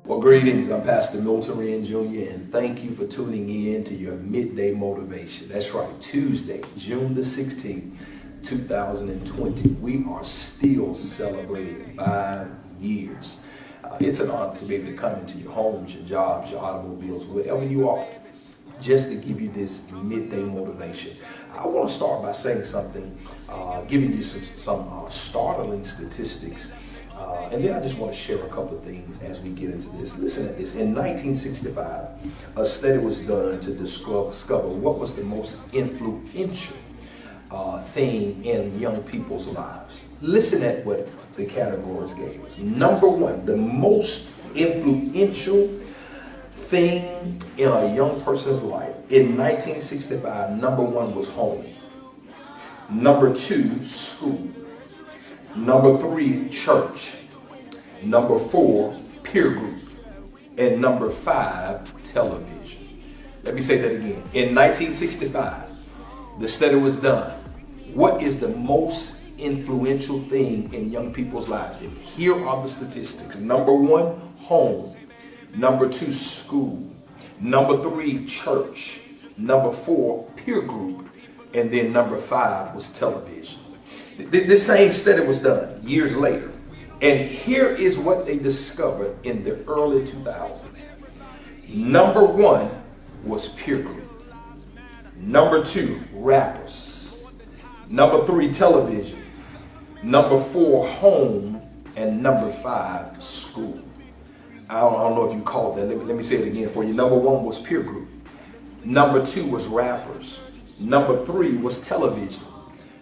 Well, greetings. I'm Pastor Milton Ryan Jr. and thank you for tuning in to your Midday Motivation. That's right, Tuesday, June the 16th, 2020. We are still celebrating 5 years. It's an honor to be able to come into your homes, your jobs, your automobiles, wherever you are, just to give you this midday motivation. I want to start by saying something, giving you some startling statistics. And then I just want to share a couple of things as we get into this. Listen to this. In 1965, a study was done to discover what was the most influential thing in young people's lives. Listen at what the categories gave us. Number one, the most influential thing in a young person's life in 1965, number one was home. Number two, school. Number three, church. Number four, peer group. And number five, television. Let me say that again. In 1965, the study was done. What is the most influential thing in young people's lives? And here are the statistics. Number one, home. Number two, school. Number three, church. Number four, peer group. And then number five was television. This same study was done years later. And here is what they discovered in the early 2000s. Number one was peer group. Number two, rappers. Number three, television. Number four, home. And number five, school. I don't know if you caught that. Let me say it again for you. Number one was peer group. Number two was rappers. Number three was television.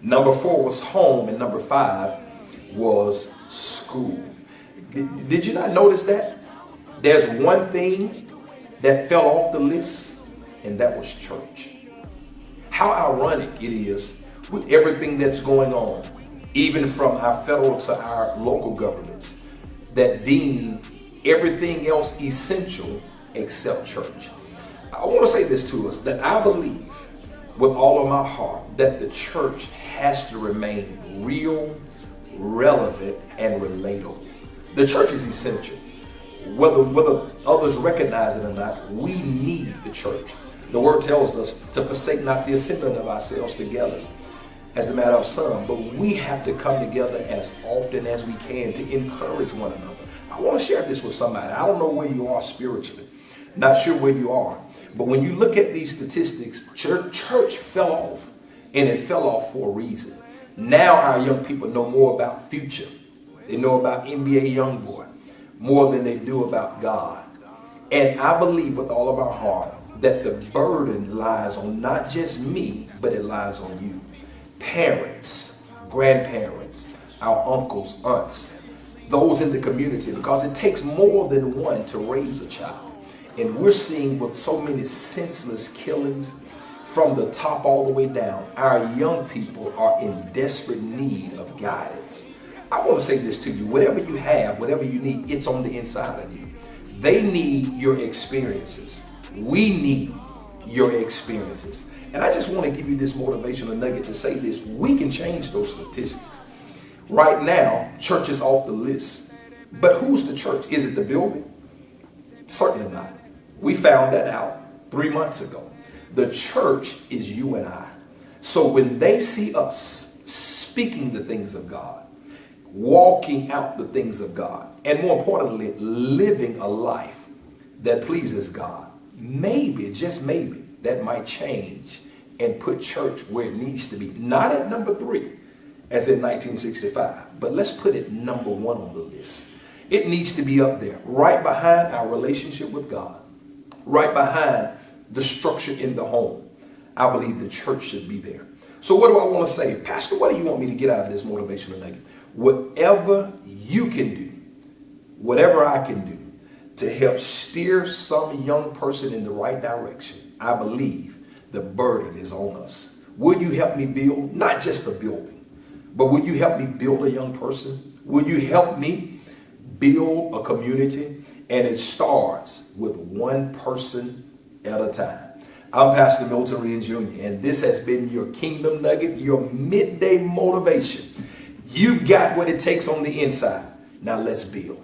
Number four was home. And number five was school. Did you not notice that? There's one thing that fell off the list, and that was church. How ironic it is with everything that's going on, even from our federal to our local governments, that deem everything else essential except church. I want to say this to us, that I believe with all of my heart that the church has to remain real, relevant, and relatable. The church is essential. Whether others recognize it or not, we need the church. The word tells us to forsake not the assembling of ourselves together, as a matter of some, but we have to come together as often as we can to encourage one another. I want to share this with somebody. I don't know where you are spiritually, not sure where you are, but when you look at these statistics, church fell off, and it fell off for a reason. Now our young people know more about Future. They know about NBA Youngboy more than they do about God. And I believe with all of our heart that the burden lies on not just me, but it lies on you. Parents, grandparents, our uncles, aunts, those in the community, because it takes more than one to raise a child. And we're seeing with so many senseless killings from the top all the way down, our young people are in desperate need of guidance. I want to say this to you, whatever you have, whatever you need, it's on the inside of you. They need your experiences. We need your experiences. And I just want to give you this motivational nugget to say this. We can change those statistics. Right now, church is off the list. But who's the church? Is it the building? Certainly not. We found that out 3 months ago. The church is you and I. So when they see us speaking the things of God, walking out the things of God, and more importantly, living a life that pleases God, maybe, just maybe, that might change and put church where it needs to be. Not at number three, as in 1965, but let's put it number one on the list. It needs to be up there, right behind our relationship with God, right behind the structure in the home. I believe the church should be there. So what do I want to say? Pastor, what do you want me to get out of this motivational nugget? Whatever you can do, whatever I can do to help steer some young person in the right direction, I believe the burden is on us. Will you help me build, not just a building, but will you help me build a young person? Will you help me build a community? And it starts with one person at a time. I'm Pastor Milton Ryan Jr., and this has been your Kingdom Nugget, your midday motivation. You've got what it takes on the inside. Now let's build.